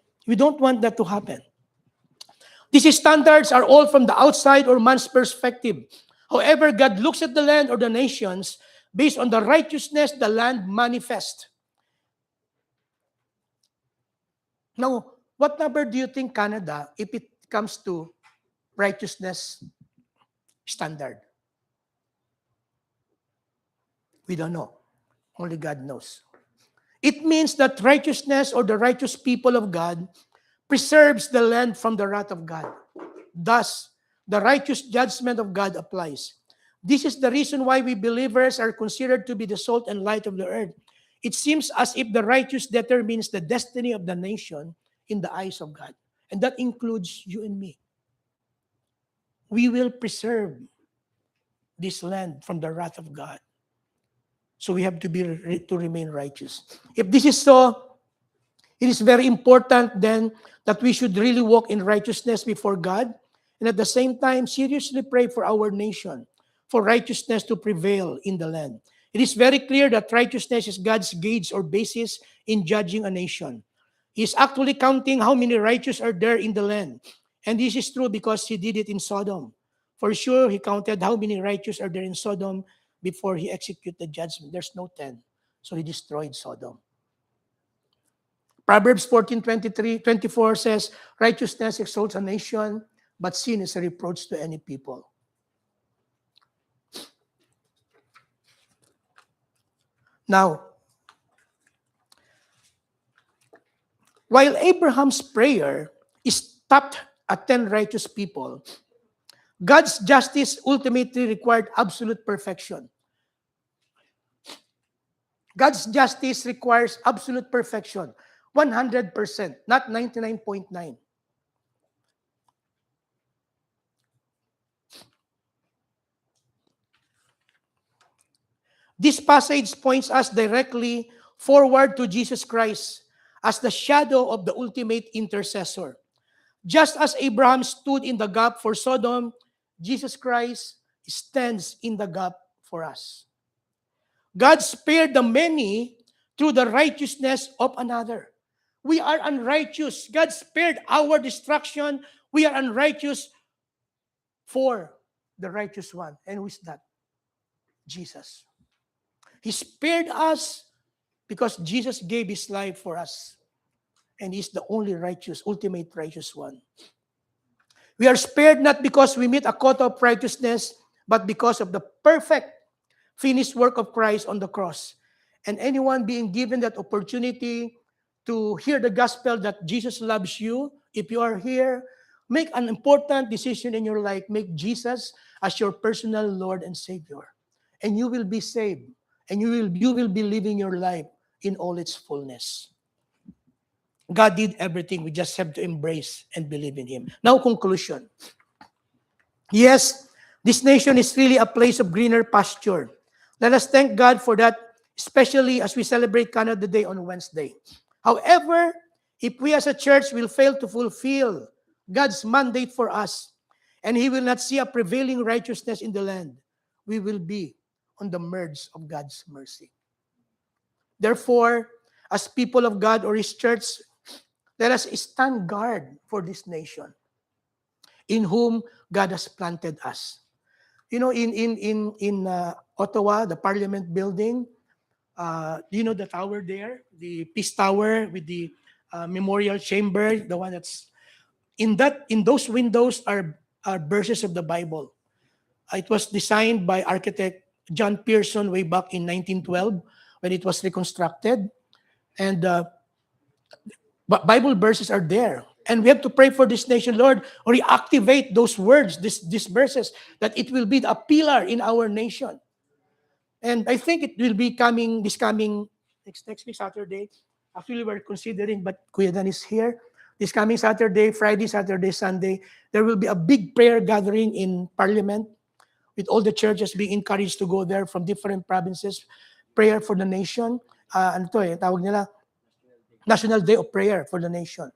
These standards are all from the outside or man's perspective. However, God looks at the land or the nations based on the righteousness the land manifests. Now, what number do you think Canada, if it comes to righteousness standard? We don't know. Only God knows. It means that righteousness or the righteous people of God preserves the land from the wrath of God. Thus, the righteous judgment of God applies. This is the reason why we believers are considered to be the salt and light of the earth. It seems as if the righteous determines the destiny of the nation in the eyes of God. And that includes you and me. We will preserve this land from the wrath of God. So we have to remain righteous. If this is so, it is very important then that we should really walk in righteousness before God, and at the same time seriously pray for our nation, for righteousness to prevail in the land. It is very clear that righteousness is God's gauge or basis in judging a nation. He is actually counting how many righteous are there in the land. And this is true because he did it in Sodom. For sure, he counted how many righteous are there in Sodom before he executed the judgment. There's no 10. So he destroyed Sodom. Proverbs 14:23-24 says, righteousness exalts a nation, but sin is a reproach to any people. Now, while Abraham's prayer stopped at 10 righteous people, God's justice ultimately required absolute perfection. God's justice requires absolute perfection, 100%, not 99.9. This passage points us directly forward to Jesus Christ as the shadow of the ultimate intercessor. Just as Abraham stood in the gap for Sodom, Jesus Christ stands in the gap for us. God spared the many through the righteousness of another. We are unrighteous. God spared our destruction. We are unrighteous for the righteous one. And who is that? Jesus. He spared us because Jesus gave his life for us. And he's the only righteous, ultimate righteous one. We are spared not because we meet a quota of righteousness, but because of the perfect finished work of Christ on the cross. And anyone being given that opportunity to hear the gospel that Jesus loves you, if you are here, make an important decision in your life. Make Jesus as your personal Lord and Savior. And you will be saved. And you will be living your life in all its fullness. God did everything. We just have to embrace and believe in Him. Now, conclusion. Yes, this nation is really a place of greener pasture. Let us thank God for that, especially as we celebrate Canada Day on Wednesday. However, if we as a church will fail to fulfill God's mandate for us, and He will not see a prevailing righteousness in the land, we will be on the merge of God's mercy. Therefore, as people of God or His church, let us stand guard for this nation in whom God has planted us. You know, in Ottawa, the Parliament building, you know the tower there, the Peace Tower with the memorial chamber, the one that's in those windows are verses of the Bible. It was designed by architect John Pearson way back in 1912 when it was reconstructed, and Bible verses are there. And we have to pray for this nation, Lord, reactivate those words, these verses, that it will be a pillar in our nation. And I think it will be coming next week, Saturday. Actually, we're considering, but Kuya Dan is here. This coming Saturday, Friday, Saturday, Sunday, there will be a big prayer gathering in Parliament with all the churches being encouraged to go there from different provinces. Prayer for the nation. Ano to tawag nila, National Day of Prayer for the nation.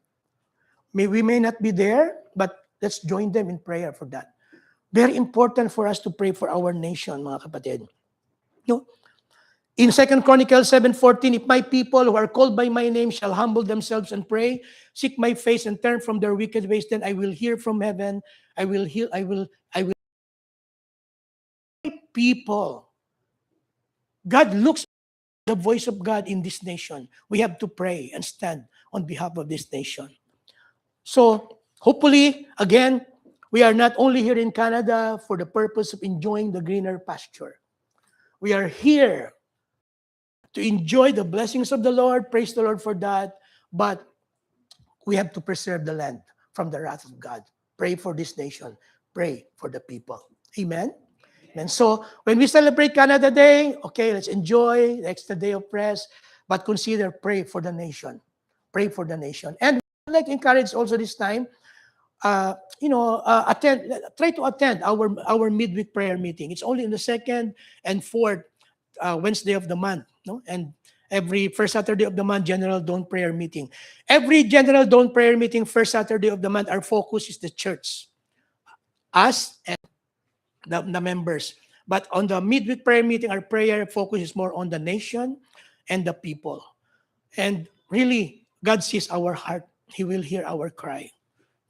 We may not be there, but let's join them in prayer for that. Very important for us to pray for our nation, mga kapatid. No? In 2 Chronicles 7:14, if my people who are called by my name shall humble themselves and pray, seek my face and turn from their wicked ways, then I will hear from heaven. I will heal. I will. People. God looks at the voice of God in this nation. We have to pray and stand on behalf of this nation. So, hopefully, again, we are not only here in Canada for the purpose of enjoying the greener pasture. We are here to enjoy the blessings of the Lord. Praise the Lord for that. But we have to preserve the land from the wrath of God. Pray for this nation. Pray for the people. Amen? And so, when we celebrate Canada Day, okay, let's enjoy the extra day of press, but consider pray for the nation. Pray for the nation. And I'd like to encourage also this time, try to attend our midweek prayer meeting. It's only in the second and fourth Wednesday of the month, no? And every first Saturday of the month, General Dawn prayer meeting. Every General Dawn prayer meeting, first Saturday of the month, our focus is the church, us and the members. But on the midweek prayer meeting, our prayer focus is more on the nation and the people. And really, God sees our heart. He will hear our cry,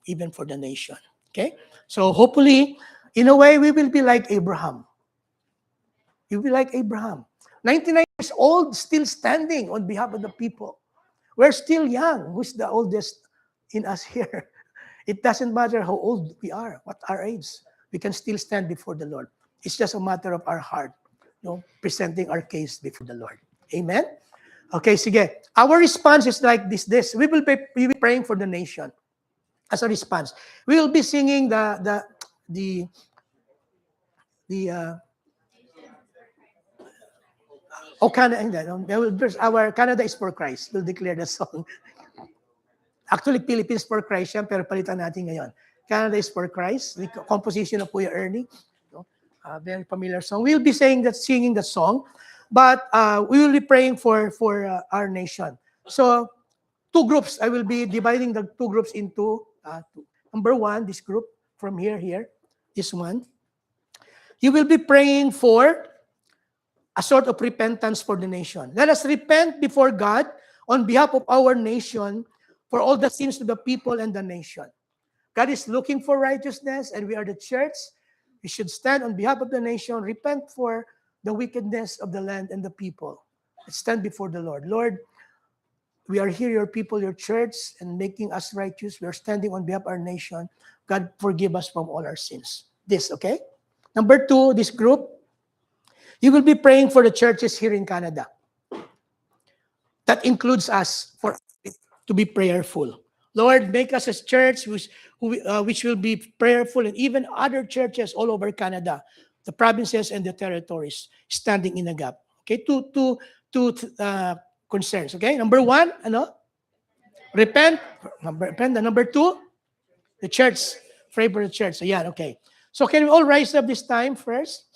even for the nation. Okay? So hopefully, in a way, we will be like Abraham. You will be like Abraham. 99 years old, still standing on behalf of the people. We're still young. Who's the oldest in us here? It doesn't matter how old we are, what our age. We can still stand before the Lord. It's just a matter of our heart, presenting our case before the Lord. Amen? Okay, sige. Our response is like this. We will be praying for the nation as a response. We will be singing the Canada, our Canada is for Christ. We'll declare the song. Actually, Philippines for Christ yan, pero palitan natin ngayon. Canada is for Christ. The composition of Kuya Ernie. No? Very familiar song. We'll be singing the song, but we will be praying for our nation. So, two groups. I will be dividing the two groups into number one, this group from here, this one. You will be praying for a sort of repentance for the nation. Let us repent before God on behalf of our nation for all the sins of the people and the nation. God is looking for righteousness, and we are the church. We should stand on behalf of the nation, repent for the wickedness of the land and the people. Let's stand before the Lord. Lord, we are here, your people, your church, and making us righteous. We are standing on behalf of our nation. God, forgive us from all our sins. This, okay? Number two, this group, you will be praying for the churches here in Canada. That includes us to be prayerful. Lord, make us a church which will be prayerful, and even other churches all over Canada, the provinces and the territories, standing in a gap. Okay, two concerns. Okay, number one, repent. Number two, the church. Pray for the church. So yeah, okay. So can we all rise up this time first?